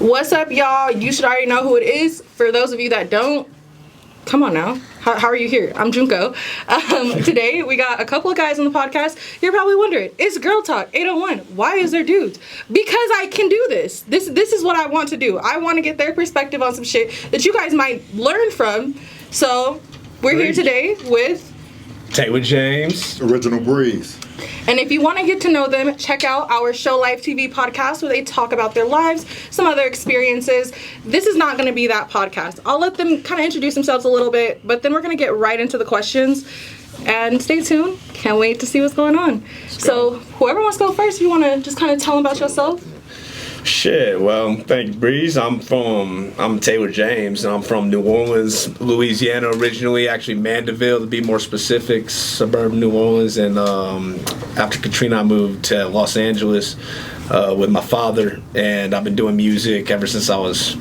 What's up, y'all? You should already know who it is. For those of you that don't, come on now. How are you here? I'm Junko. Today, we got a couple of guys on the podcast. You're probably wondering, it's Girl Talk 801. Why is there dudes? Because I can do this. This is what I want to do. I want to get their perspective on some shit that you guys might learn from. So, we're here today with Taylor James. Original Breez. And if you want to get to know them, check out our Show Life TV podcast where they talk about their lives, some other experiences. This is not going to be that podcast. I'll let them kind of introduce themselves a little bit, but then we're going to get right into the questions. And stay tuned. Can't wait to see what's going on. So whoever wants to go first, if you want to just kind of tell them about yourself. Shit, well, thank you, Breez. I'm Taylor James, and I'm from New Orleans, Louisiana originally, actually Mandeville to be more specific, suburban New Orleans, and after Katrina I moved to Los Angeles with my father, and I've been doing music ever since I was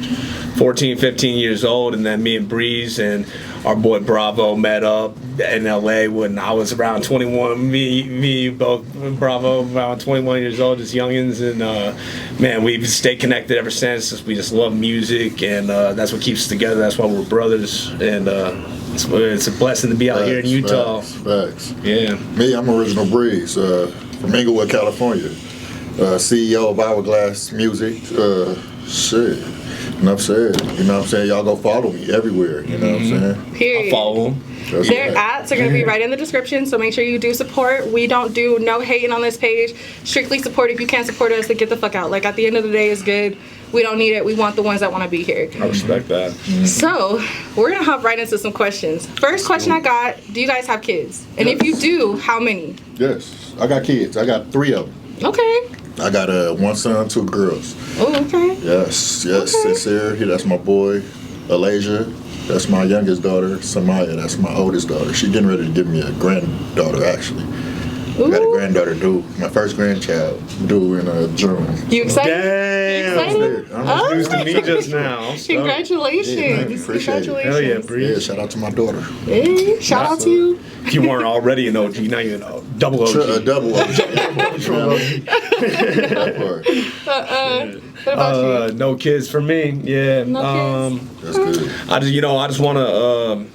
14, 15 years old, and then me and Breez and our boy Bravo met up in LA when I was around 21. Me both Bravo around 21 years old, as youngins, and man, we've stayed connected ever since. We just love music, and that's what keeps us together. That's why we're brothers, and it's a blessing to be out here in Utah. Facts. Yeah. Me, I'm Original Breez from Inglewood, California. CEO of Hourglass Music. Shit. Enough said. You know what I'm saying? Y'all go follow me everywhere. You know what I'm saying? Period. I'll follow them. Their ads are going to be right in the description, so make sure you do support. We don't do no hating on this page. Strictly support. If you can't support us, then get the fuck out. Like, at the end of the day, it's good. We don't need it. We want the ones that want to be here. I respect that. So, we're going to hop right into some questions. First question I got, do you guys have kids? And if you do, how many? Yes. I got kids. I got 3 of them. Okay. I got 1 son, 2 girls. Oh, okay. Yes. Okay. Sincere. That's my boy. Alasia. That's my youngest daughter. Samaya. That's my oldest daughter. She's getting ready to give me a granddaughter, actually. Ooh. I got a granddaughter due. My first grandchild due in June. You excited? Damn. You excited? I'm News to me just now. Congratulations. Yeah, man, appreciate it. Congratulations. Hell yeah, Breez. Yeah, shout out to my daughter. Hey, shout out to you. If you weren't already an OG, now you're a double OG. Double OG. That part. What about you? No kids for me. Yeah. No kids? That's good. I just want to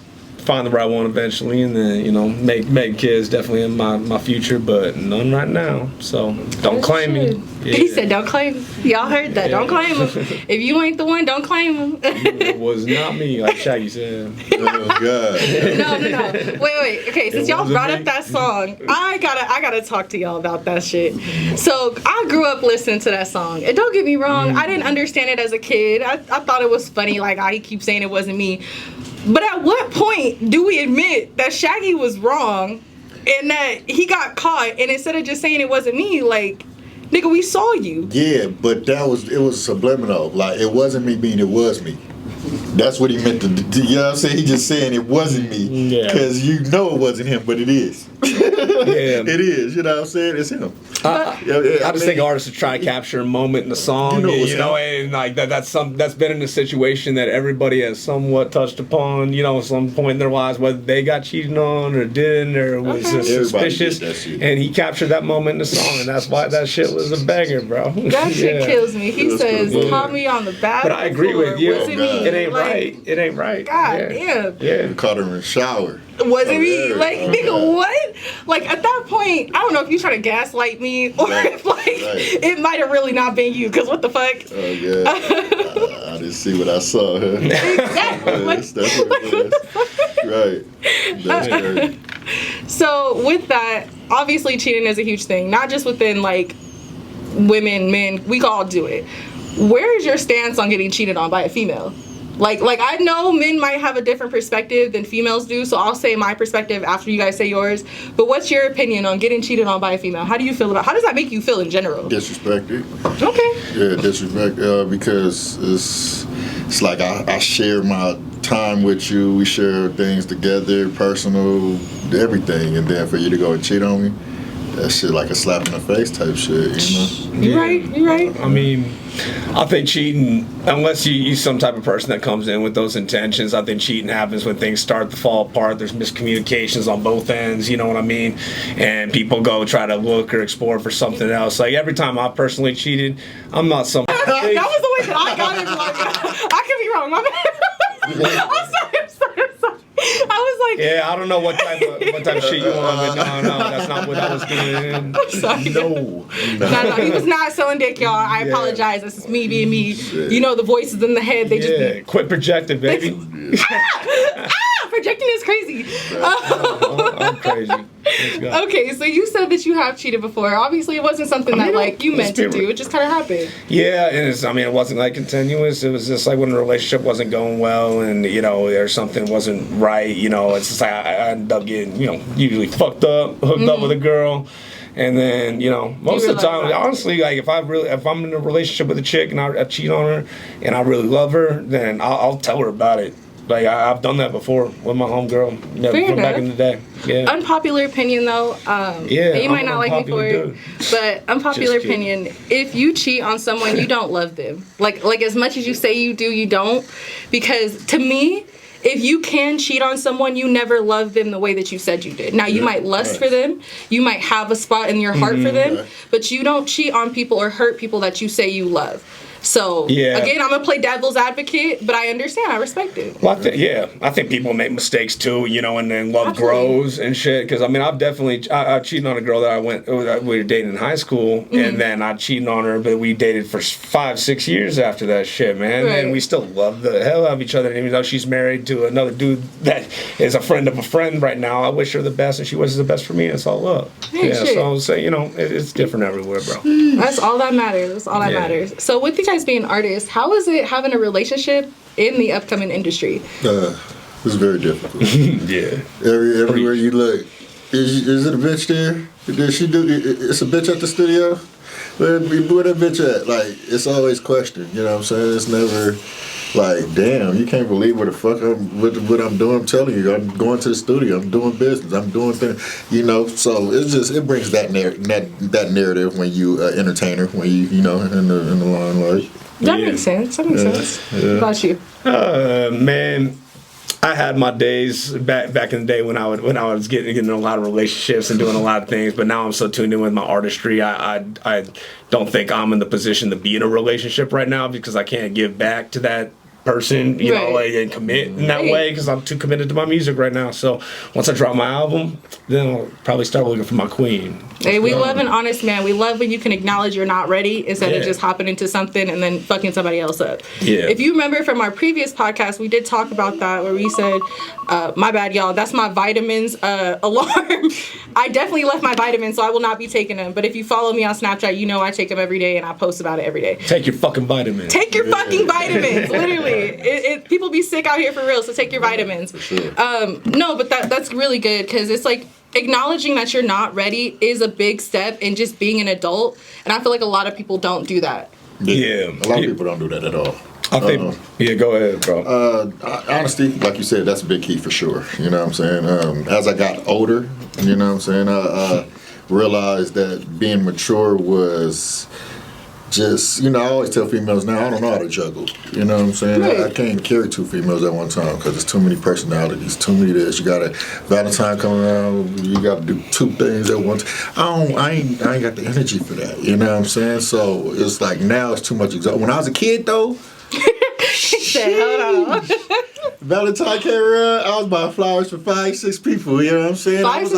find the right one eventually, and then make kids definitely in my future, but none right now. So don't claim me. Yeah. He said, "Don't claim him." Y'all heard that? Yeah. Don't claim him. If you ain't the one, don't claim him. It was not me, like Shaggy said. Oh God. No. Wait. Okay, since y'all wasn't brought me. up that song, I gotta talk to y'all about that shit. So I grew up listening to that song, and don't get me wrong, I didn't understand it as a kid. I thought it was funny, like I keep saying it wasn't me. But at what point do we admit that Shaggy was wrong and that he got caught, and instead of just saying it wasn't me, like, nigga, we saw you. Yeah, but it was subliminal. Like, it wasn't me being, it was me. That's what he meant to do. You know what I'm saying? He just saying it wasn't me. Yeah. Because you know it wasn't him, but it is. Yeah. It is. You know what I'm saying? It's him. I just think artists are trying to capture a moment in the song, and like that's been in a situation that everybody has somewhat touched upon, at some point in their lives, whether they got cheated on or didn't, or was just suspicious, and he captured that moment in the song, and that's why that shit was a banger, bro. That shit kills me. He says, "Call me on the bathroom But I agree with you. Was it me? It ain't right. It ain't right. God damn. Yeah. Caught her in the shower. Was it me? Yeah. Like, nigga, what? Like, at that point, I don't know if you trying to gaslight me or if, like, it might have really not been you, because what the fuck? Oh, yeah. I didn't see what I saw. Huh? Exactly. That's what it is. Right. That's crazy. So, with that, obviously cheating is a huge thing, not just within, like, women, men, we can all do it. Where is your stance on getting cheated on by a female? Like I know men might have a different perspective than females do, so I'll say my perspective after you guys say yours. But what's your opinion on getting cheated on by a female? How do you feel how does that make you feel in general? Disrespected. Okay. Yeah, disrespect, because it's like I share my time with you. We share things together, personal, everything, and then for you to go and cheat on me, that shit like a slap in the face type shit, You right. I mean, I think cheating, unless you're some type of person that comes in with those intentions, I think cheating happens when things start to fall apart. There's miscommunications on both ends, you know what I mean? And people go try to look or explore for something else. Like every time I personally cheated, I'm not some. That was the way that I got it, like, I could be wrong. My bad. I'm sorry. I was like, Yeah, I don't know what type of shit you on, but no, that's not what I was doing. I'm sorry. No. No, he was not selling dick, y'all. I apologize. This is me being me. Shit. You know, the voices in the head, they just be... Quit projecting, baby. Projecting is crazy. I'm crazy. Okay, so you said that you have cheated before. Obviously, it wasn't something that like you meant to do. It just kind of happened. Yeah, and it wasn't like continuous. It was just like when the relationship wasn't going well, and or something wasn't right. It's just like I ended up getting usually fucked up, hooked up with a girl. And then, most of the time, honestly, like if I'm in a relationship with a chick and I cheat on her and I really love her, then I'll tell her about it. Like I've done that before with my homegirl from back in the day. Yeah. Unpopular opinion though. You might not like me for it, but unpopular opinion: if you cheat on someone, you don't love them. Like as much as you say you do, you don't. Because to me, if you can cheat on someone, you never love them the way that you said you did. Now, you might lust for them. You might have a spot in your heart for them. But you don't cheat on people or hurt people that you say you love. So, again, I'm going to play devil's advocate, but I understand. I respect it. Well, I think people make mistakes too, and then love grows and shit. Because, I've definitely, I cheated on a girl that we were dating in high school, and then I cheated on her, but we dated for 5-6 years after that shit, man. Right. And we still love the hell out of each other. And even though she's married to another dude that is a friend of a friend right now, I wish her the best, and she wishes the best for me. It's all love. Hey, so I would say, it's different everywhere, bro. That's all that matters. That's all that matters. So with you guys being artists, how is it having a relationship in the upcoming industry? It's very difficult. Yeah. Everywhere you look, is it a bitch there? Did she do? It's a bitch at the studio. Where that bitch at? Like, it's always questioned. You know what I'm saying? It's never like, damn, you can't believe what the fuck what I'm doing. I'm telling you, I'm going to the studio. I'm doing business. I'm doing things. So it brings that narrative when you entertainer, when you in the limelight. That makes sense. That makes sense. Yeah. What about you? Man, I had my days back in the day when I was getting in a lot of relationships and doing a lot of things, but now I'm so tuned in with my artistry. I don't think I'm in the position to be in a relationship right now because I can't give back to that person, and commit in that way because I'm too committed to my music right now. So once I drop my album, then I'll probably start looking for my queen. Hey, we love an honest man. We love when you can acknowledge you're not ready instead of just hopping into something and then fucking somebody else up. Yeah. If you remember from our previous podcast, we did talk about that where we said, my bad, y'all, that's my vitamins alarm. I definitely left my vitamins, so I will not be taking them. But if you follow me on Snapchat, I take them every day and I post about it every day. Take your fucking vitamins. Take your fucking vitamins, literally. People be sick out here for real, so take your vitamins. For sure. No, but that's really good because it's like acknowledging that you're not ready is a big step in just being an adult, and I feel like a lot of people don't do that. Yeah, a lot of people don't do that at all. I think, go ahead, bro. Honesty, like you said, that's a big key for sure. You know what I'm saying? As I got older, you know what I'm saying, I realized that being mature was just, I always tell females now, I don't know how to juggle. You know what I'm saying? Right. I can't carry 2 females at one time because there's too many personalities, too many this. You got a Valentine coming around, you got to do 2 things at once. I ain't got the energy for that. You know what I'm saying? So it's like now it's too much exhaustion. When I was a kid, though, hold on. Valentine came around, I was buying flowers for 5-6 people. You know what I'm saying? I was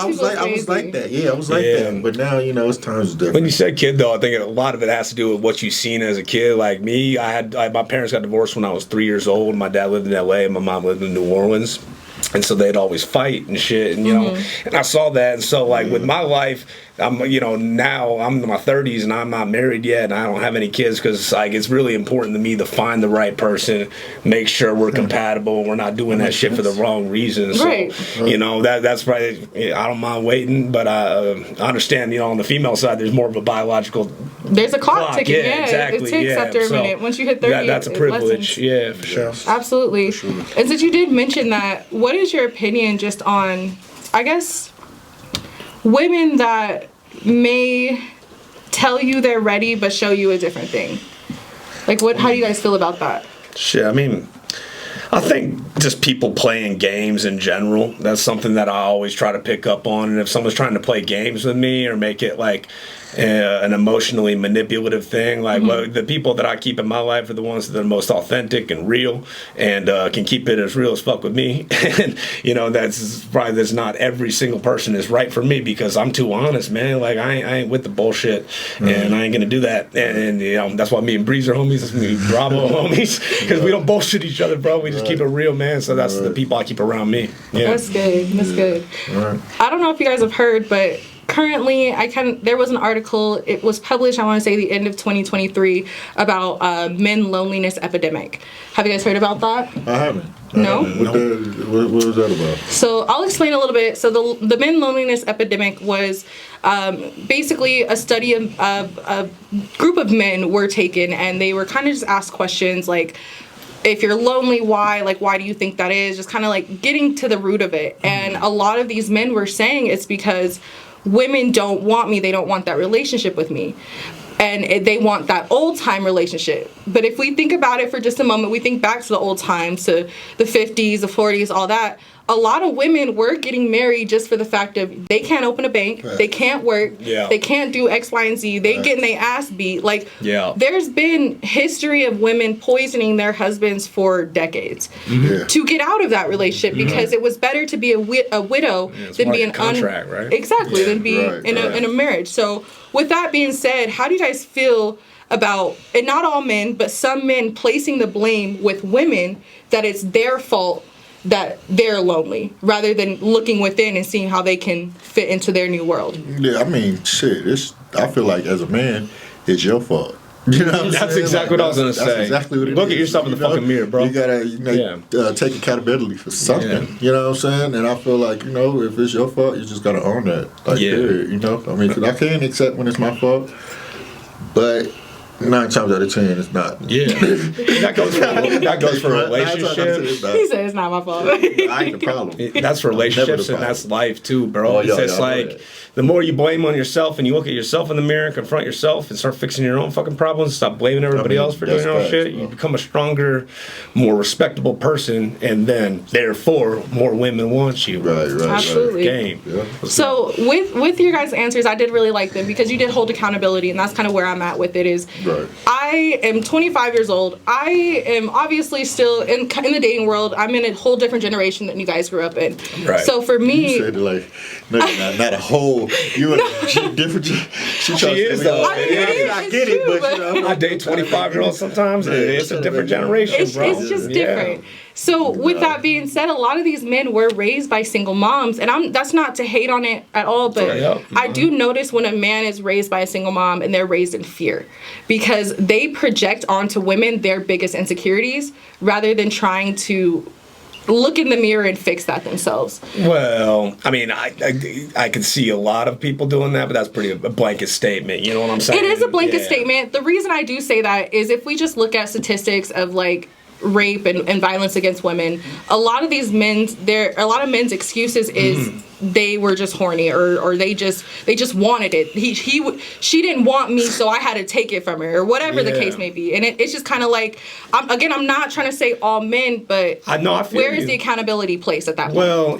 like that. Yeah, I was like that. But now, it's times different. When you said kid, though, I think a lot of it has to do with what you've seen as a kid. Like me, my parents got divorced when I was 3 years old. My dad lived in L.A. and my mom lived in New Orleans. And so they'd always fight and shit, and and I saw that. And so, like, with my life, I'm, now I'm in my 30s and I'm not married yet and I don't have any kids because, like, it's really important to me to find the right person, make sure we're compatible, we're not doing that shit for the wrong reasons. Right. So, that's probably, I don't mind waiting, but I understand, on the female side, there's more of a biological There's a clock ticking, exactly. It ticks after a minute. Once you hit 30, that's a privilege. For sure. Absolutely. For sure. And since you did mention that, what is your opinion just on, I guess, women that may tell you they're ready but show you a different thing? Like, how do you guys feel about that? Shit, I mean, I think just people playing games in general. That's something that I always try to pick up on. And if someone's trying to play games with me or make it like an emotionally manipulative thing, like well, the people that I keep in my life are the ones that are the most authentic and real, and can keep it as real as fuck with me. And that's not every single person is right for me because I'm too honest, man. Like I ain't with the bullshit, and I ain't gonna do that. And that's why me and Breez are homies. That's me, Bravo homies, because we don't bullshit each other, bro. We just keep it real, man. So that's the people I keep around me. Yeah, that's good. That's good. Right. I don't know if you guys have heard, but currently, there was an article. It was published, I want to say, the end of 2023 about men loneliness epidemic. Have you guys heard about that? I haven't. No? What was that about? So I'll explain a little bit. So the men loneliness epidemic was basically a study of a group of men were taken, and they were kind of just asked questions like, if you're lonely, why? Like, why do you think that is? Just kind of like getting to the root of it. And a lot of these men were saying it's because women don't want me. They don't want that relationship with me. And they want that old time relationship. But if we think about it for just a moment, we think back to the old times, to the 50s, the 40s, all that. A lot of women were getting married just for the fact of they can't open a bank, they can't work, they can't do X, Y, and Z, they getting their ass beat. Like, there's been history of women poisoning their husbands for decades to get out of that relationship because it was better to be a widow than be an contract, right? Exactly, than be in a marriage. So with that being said, how do you guys feel about, and not all men, but some men placing the blame with women that it's their fault that they're lonely, rather than looking within and seeing how they can fit into their new world? Yeah, I mean, shit. I feel like as a man, it's your fault. You know what I'm That's saying? exactly what I was gonna say. That's exactly what it is. Look at yourself in the fucking mirror, bro. You gotta take accountability for something. Yeah. You know what I'm saying? And I feel like, if it's your fault, you just gotta own that. Like, period, I mean, 'cause I can't accept when it's my fault, but 9 times out of 10, it's not. Yeah, that goes for relationships. He said it's not my fault. I ain't the problem. That's relationships and that's life too, bro. It's just like the more you blame on yourself and you look at yourself in the mirror, confront yourself, and start fixing your own fucking problems, stop blaming everybody else for doing their own shit. You become a stronger, more respectable person, and then therefore more women want you. Right. Absolutely. Game. Yeah. So with your guys' answers, I did really like them because you did hold accountability, and that's kind of where I'm at with it. Is I am 25 years old. I am obviously still in the dating world. I'm in a whole different generation than you guys grew up in. Right. So for me, you said like, not a whole. You in different. She is though. I get it, but I date 25-year-olds sometimes. And it's a different generation, bro. It's just different. So with that being said, a lot of these men were raised by single moms, and that's not to hate on it at all, but I do notice when a man is raised by a single mom and they're raised in fear, because they project onto women their biggest insecurities rather than trying to look in the mirror and fix that themselves. Well, I mean, I can see a lot of people doing that, but that's pretty a blanket statement. You know what I'm saying? It is a blanket statement. The reason I do say that is if we just look at statistics of like rape and violence against women, a lot of men's excuses is they were just horny or they just wanted it. She didn't want me, so I had to take it from her, or whatever the case may be. And it's just kind of like, I'm not trying to say all men, but I feel where is the accountability placed at that point? Well,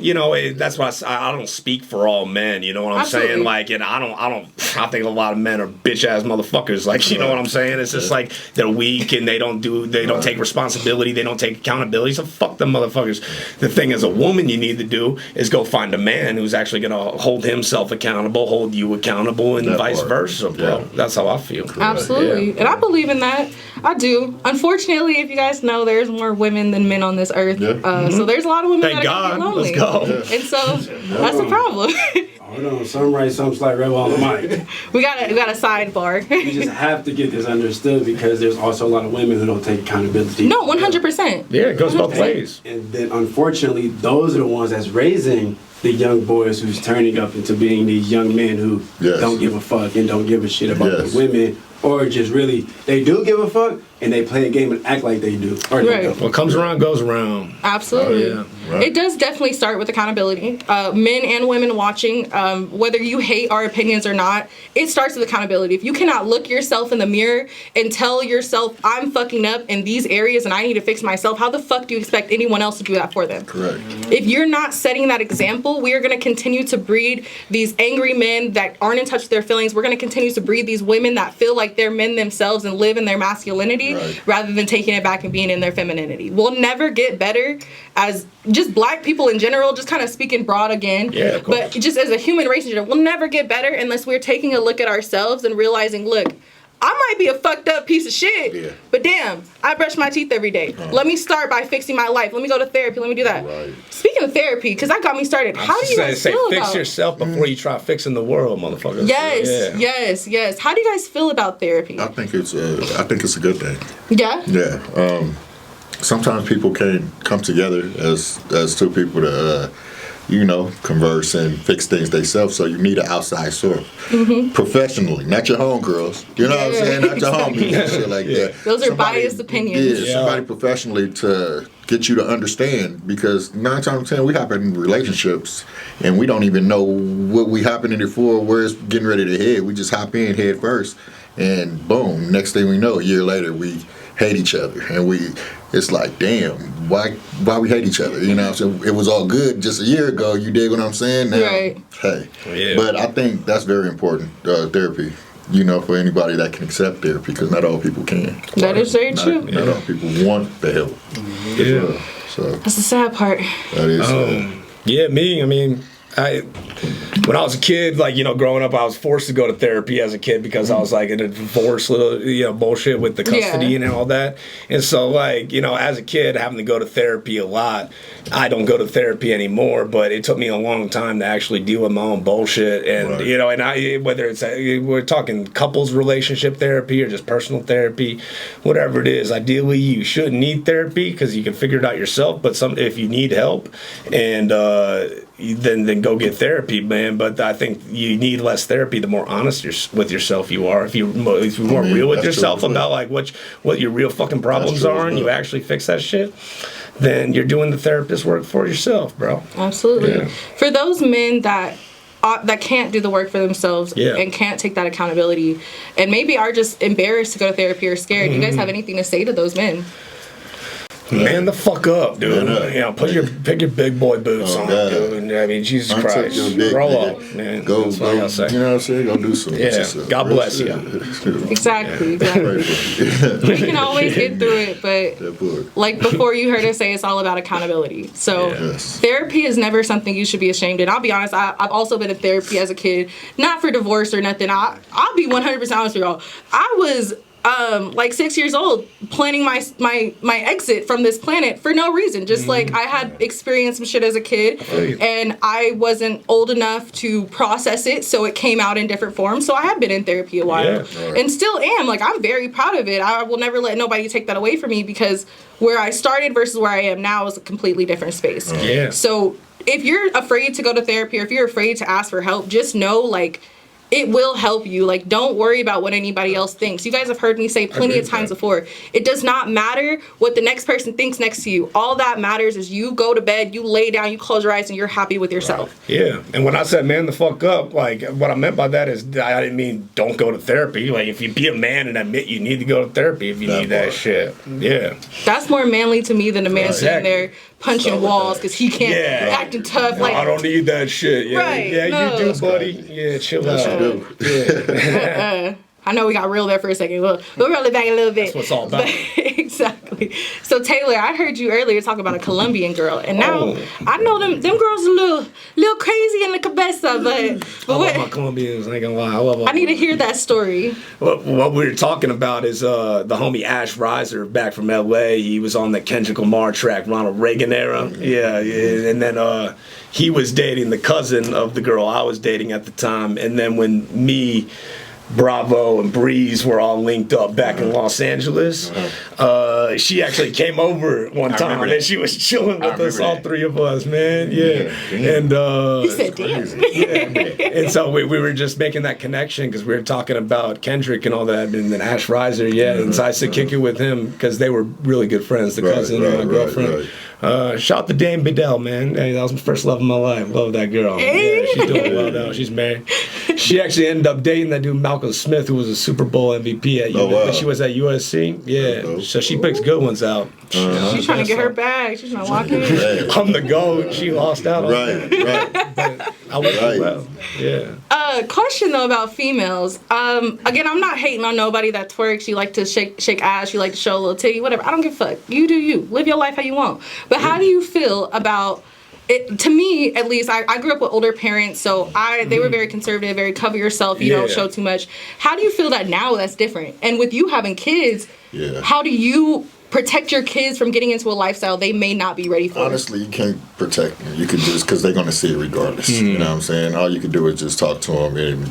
that's why I don't speak for all men. You know what I'm saying? Like, and I think a lot of men are bitch ass motherfuckers. Like, you know what I'm saying? It's just like they're weak and they don't take responsibility, they don't take accountability. So fuck them motherfuckers. The thing as a woman you need to do is go find a man who's actually going to hold himself accountable, hold you accountable, and vice versa, bro. That's how I feel. Absolutely. And I believe in that. I do. Unfortunately, if you guys know, there's more women than men on this earth. So there's a lot of women that get lonely. Let's go. And so that's a problem. Hold on, some right, some slight rebel on the mic. we got a sidebar. We just have to get this understood because there's also a lot of women who don't take accountability. No, 100%. Yeah, it goes both ways. And then unfortunately, those are the ones that's raising the young boys who's turning up into being these young men who don't give a fuck and don't give a shit about the women or just really they do give a fuck and they play a game and act like they do. Or Right. What comes around goes around. Absolutely. Oh, yeah. Right. It does definitely start with accountability. Men and women watching, whether you hate our opinions or not, it starts with accountability. If you cannot look yourself in the mirror and tell yourself, I'm fucking up in these areas and I need to fix myself, how the fuck do you expect anyone else to do that for them? Correct. If you're not setting that example, we are going to continue to breed these angry men that aren't in touch with their feelings. We're going to continue to breed these women that feel like they're men themselves and live in their masculinity rather than taking it back and being in their femininity. We'll never get better as just black people in general, just kind of speaking broad again. Yeah, of course. But just as a human race in general, we'll never get better unless we're taking a look at ourselves and realizing, look, I might be a fucked up piece of shit, but damn, I brush my teeth every day. Let me start by fixing my life. Let me go to therapy. Let me do that. Right. Speaking of therapy, because that got me started. How do you guys feel fix about yourself before you try fixing the world, motherfuckers. Yes. How do you guys feel about therapy? I think it's a good thing. Yeah? Yeah. Sometimes people can't come together as two people to converse and fix things themselves. So you need an outside source, professionally, not your homegirls. You know what I'm saying? Not your homies and shit like that. Those are biased opinions. Yeah, somebody professionally to get you to understand, because 9 times out of 10 we hop in relationships and we don't even know what we hopping in it for, where it's getting ready to head. We just hop in head first, and boom, next thing we know, a year later we hate each other, and it's like, damn, why we hate each other? You know what I'm saying? It was all good just a year ago. You dig what I'm saying? Now, right. Hey. Yeah. But I think that's very important, therapy. For anybody that can accept therapy, because not all people can. That is very true. Not all people want the help. Yeah. So that's the sad part. that is. When I was a kid, growing up, I was forced to go to therapy as a kid because I was in a divorce, bullshit with the custody and all that. And so, as a kid, having to go to therapy a lot, I don't go to therapy anymore. But it took me a long time to actually deal with my own bullshit, and whether it's we're talking couples relationship therapy or just personal therapy, whatever it is. Ideally, you shouldn't need therapy because you can figure it out yourself. But if you need help, and then go get therapy, man. But I think you need less therapy the more honest with yourself you are. If you're more real with yourself about what your real fucking problems are, and you actually fix that shit, then you're doing the therapist work for yourself, bro. Absolutely. Yeah. For those men that can't do the work for themselves and can't take that accountability, and maybe are just embarrassed to go to therapy or scared, do you guys have anything to say to those men? Man the fuck up, dude. Pick your big boy boots on, dude. I mean, Jesus Christ. Grow up, man. That's what I gotta say. You know what I'm saying? Go do something. Yeah. God bless you. Exactly. We can always get through it, but like before, you heard us say it's all about accountability. So therapy is never something you should be ashamed of. I'll be honest, I've also been in therapy as a kid, not for divorce or nothing. I'll be 100% honest with y'all. I was 6 years old, planning my exit from this planet for no reason. Just I had experienced some shit as a kid, and I wasn't old enough to process it, so it came out in different forms. So I have been in therapy a while, and still am. I'm very proud of it. I will never let nobody take that away from me, because where I started versus where I am now is a completely different space. So if you're afraid to go to therapy, or if you're afraid to ask for help, just know it will help you. Don't worry about what anybody else thinks. You guys have heard me say plenty of times before, it does not matter what the next person thinks next to you. All that matters is you go to bed, you lay down, you close your eyes, and you're happy with yourself. Yeah. And when I said man the fuck up, what I meant by that is I didn't mean don't go to therapy. If you be a man and admit you need to go to therapy if you need that shit. Yeah. That's more manly to me than a man sitting there punching walls because he can't acting tough. I don't need that shit. Yeah, right, you do, buddy. Yeah, chill out. Yeah. I know we got real there for a second. We'll roll it back a little bit. That's what it's all about. Exactly. So Taylor, I heard you earlier talk about a Colombian girl, and now I know them girls a little crazy in the cabeza, but I love my Colombians. I ain't gonna lie. I need to hear that story. What we were talking about is the homie Ash Riser back from LA. He was on the Kendrick Lamar track, Ronald Reagan era. Yeah, and then he was dating the cousin of the girl I was dating at the time, and then when me Bravo and Breez were all linked up back in Los Angeles. She actually came over one time and she was chilling with us, all three of us, man. Yeah. And He said, damn. and so we were just making that connection because we were talking about Kendrick and all that, and then Ash Riser, and so I said kick it with him because they were really good friends, the cousin and my girlfriend. Shout out to Dame Bedell, man. Hey, that was my first love of my life. Love that girl. Hey. Yeah, she's doing well now. She's married. She actually ended up dating that dude Malcolm Smith, who was a Super Bowl MVP at when she was at USC. Yeah, so she picks good ones out. She's trying to get her bag. She's trying to walk in. I'm the GOAT. She lost out on Right. But I wish her well. Yeah. Question though about females. Again, I'm not hating on nobody that twerks. You like to shake ass. You like to show a little titty. Whatever. I don't give a fuck. You do you. Live your life how you want. But how do you feel about it? To me, at least, I grew up with older parents, so they were very conservative, very cover yourself. You don't show too much. How do you feel that now that's different? And with you having kids, how do you protect your kids from getting into a lifestyle they may not be ready for? Honestly, you can't protect them. You can just, because they're going to see it regardless. You know what I'm saying? All you can do is just talk to them and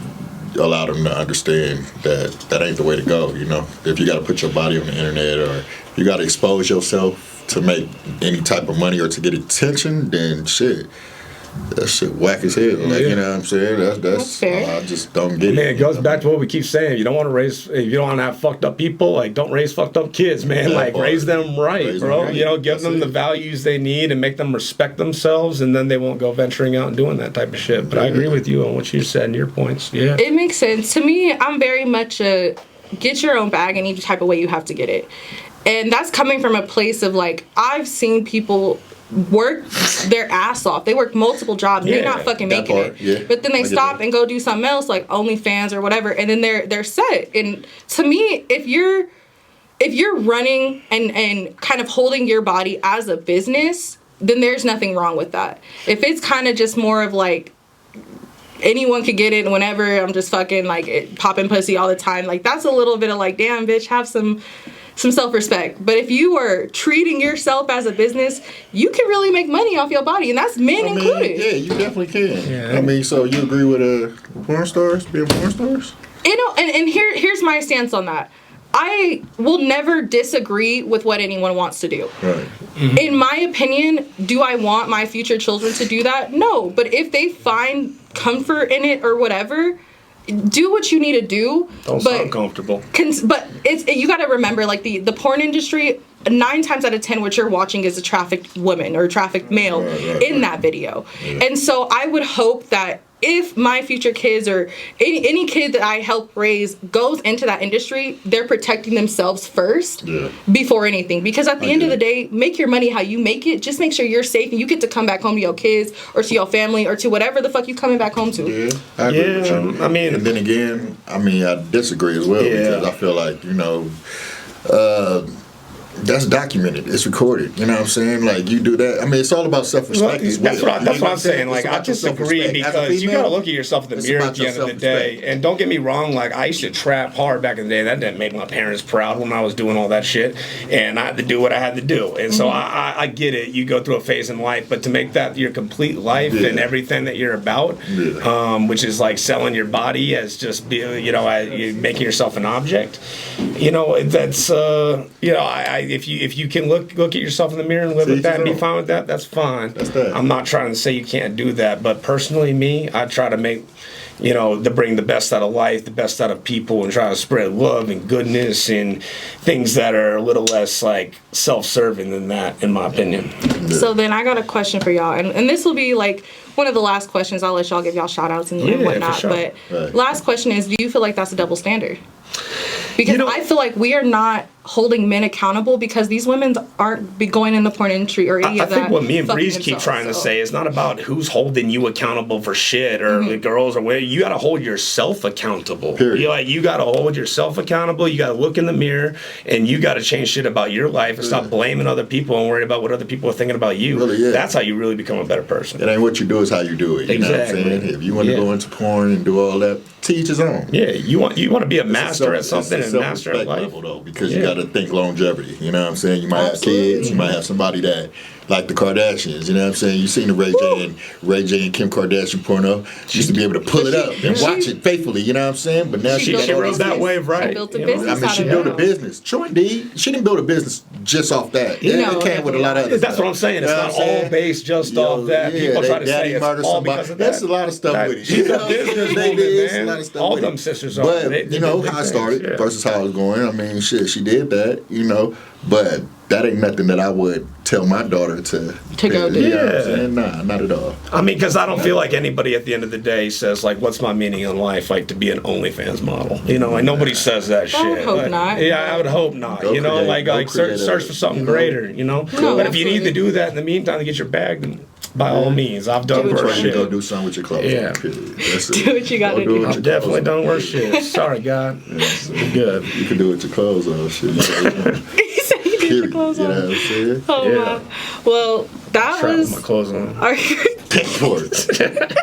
allow them to understand that that ain't the way to go, you know? If you got to put your body on the internet or you got to expose yourself to make any type of money or to get attention, then shit. That shit whack as hell. Like, you know what I'm saying? That's fair. I just don't get it. Man, it goes back to what we keep saying. You don't want to raise, if you don't want to have fucked up people, like, don't raise fucked up kids, man. Raise them right, bro. You know, give them the values they need and make them respect themselves, and then they won't go venturing out and doing that type of shit. But I agree with you on what you said and your points. Yeah. It makes sense. To me, I'm very much a get your own bag any type of way you have to get it. And that's coming from a place of, like, I've seen people work their ass off. They work multiple jobs. They're not fucking making it. Yeah. But then they stop and go do something else, like OnlyFans or whatever, and then they're set. And to me, if you're running and kind of holding your body as a business, then there's nothing wrong with that. If it's kind of just more of like anyone could get it whenever, I'm just fucking like popping pussy all the time, like that's a little bit of like, damn bitch, have some self-respect. But if you are treating yourself as a business, you can really make money off your body, and that's men included. Yeah, you definitely can. Yeah. I mean, so you agree with porn stars being porn stars? You know, and here's my stance on that. I will never disagree with what anyone wants to do. Right. Mm-hmm. In my opinion, do I want my future children to do that? No. But if they find comfort in it or whatever, do what you need to do. Don't sound comfortable. But you got to remember, like the porn industry, 9 times out of 10, what you're watching is a trafficked woman or a trafficked male in that video. Yeah. And so I would hope that if my future kids or any kid that I help raise goes into that industry, they're protecting themselves first before anything. Because at the end of the day, make your money how you make it. Just make sure you're safe and you get to come back home to your kids or to your family or to whatever the fuck you coming back home to. Yeah, I agree with you. I mean, and then again, I disagree as well because I feel like, you know, that's documented. It's recorded. You know what I'm saying? Like, you do that. I mean, it's all about self-respect as well. That's what I'm saying. Like, I disagree because you got to look at yourself in the mirror at the end of the day. And don't get me wrong, like, I used to trap hard back in the day. That didn't make my parents proud when I was doing all that shit. And I had to do what I had to do. And so I get it. You go through a phase in life. But to make that your complete life and everything that you're about, which is like selling your body as just, you know, making yourself an object, you know, that's, you know, if you can look at yourself in the mirror and live with that and be fine with that, that's fine. That's that. I'm not trying to say you can't do that, but personally, me, I try to make, you know, to bring the best out of life, the best out of people, and try to spread love and goodness and things that are a little less like self-serving than that, in my opinion. So then I got a question for y'all, and this will be like one of the last questions. I'll let y'all give y'all shout outs and whatnot. For sure. But last question is, do you feel like that's a double standard? Because you know, I feel like we are not holding men accountable because these women aren't be going in the porn industry or any of that. I think what me and Breez keep trying to say is not about who's holding you accountable for shit or the girls or whatever. You got to hold yourself accountable. Period. You got to hold yourself accountable. You got to look in the mirror and you got to change shit about your life and stop blaming other people and worry about what other people are thinking about you. Really, that's how you really become a better person. It ain't what you do, is how you do it. You know what I'm saying? If you want to go into porn and do all that, to each his own. Yeah, you want to be a master at something and master at life. Level, though, because you got to think longevity. You know what I'm saying? You might have kids. You might have somebody that like the Kardashians. You know what I'm saying? You seen the Ray J and Kim Kardashian porno. She used to be able to pull it up and watch it faithfully. You know what I'm saying? But now She she built rode that wave right. She built a You know? business I mean, she out of built a it. business. Troy D, she didn't build a business just off that. No, It came with a lot of other That's stuff. what I'm saying. It's You know not what I'm saying? all based just off that. Yeah, People try to daddy say it's murdered all somebody. because of that. That's a lot of stuff with it. She's a businesswoman, It's a man. lot of stuff All with them it. sisters are. But They you know do how I big started things, yeah. versus how it's going. I mean, shit, she did that. You know, but that ain't nothing that I would tell my daughter to go do. You know what I'm Yeah. saying? Nah, not at all. I mean, because I don't feel like anybody at the end of the day says, like, what's my meaning in life? Like, to be an OnlyFans model. You know, like, nobody says that shit. I would hope Like, not. Yeah, I would hope not. Go You know, create- like go search create a- for something you know. greater, you know? No, But if you need to absolutely. do that in the meantime to get your bag, then by all means. I've done Do what you worse gotta You shit. go do something with your clothes. Yeah. on, period. That's it. Do what you gotta Go do. it with I've your definitely clothes on. done worse shit. Sorry, God. It's good. You can do it with your clothes on. Shit. He said you did your Period. clothes You know on. what I'm saying? Oh, Yeah. wow. Well, that Try with was my clothes on. our Pay for it.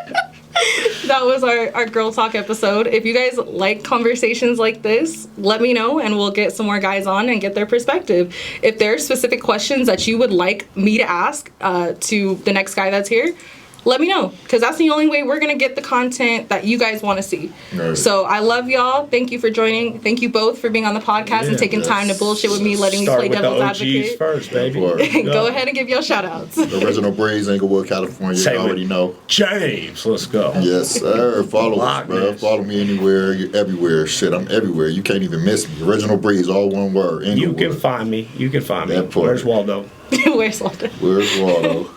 that was our girl talk episode. If you guys like conversations like this, let me know and we'll get some more guys on and get their perspective. If there are specific questions that you would like me to ask to the next guy that's here, let me know, because that's the only way we're gonna get the content that you guys want to see. Right. So I love y'all. Thank you for joining. Thank you both for being on the podcast and Yeah. taking time to bullshit with me, letting me Start play with the devil's OGs advocate. first, baby. Of course. Go ahead and give your shout outs. Original Breez, Inglewood, California. Say You it. already know. James, let's go. Yes, sir. Follow us, bro. Lockness. Follow me anywhere, everywhere. Shit, I'm everywhere. You can't even miss me. Original Breeze, all one word. You Inglewood. can find me. You can find me. That part. Where's Waldo? Where's Walter? Where's Waldo?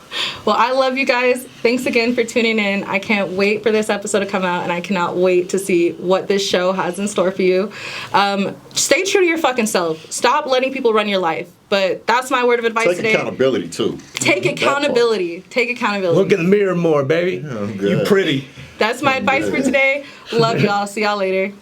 Well, I love you guys. Thanks again for tuning in. I can't wait for this episode to come out, and I cannot wait to see what this show has in store for you. Stay true to your fucking self. Stop letting people run your life. But that's my word of advice Take today. accountability, too. Take That part. accountability. Take accountability. Look in the mirror more, baby. I'm You good. pretty. That's my advice for today. Love y'all. See y'all later.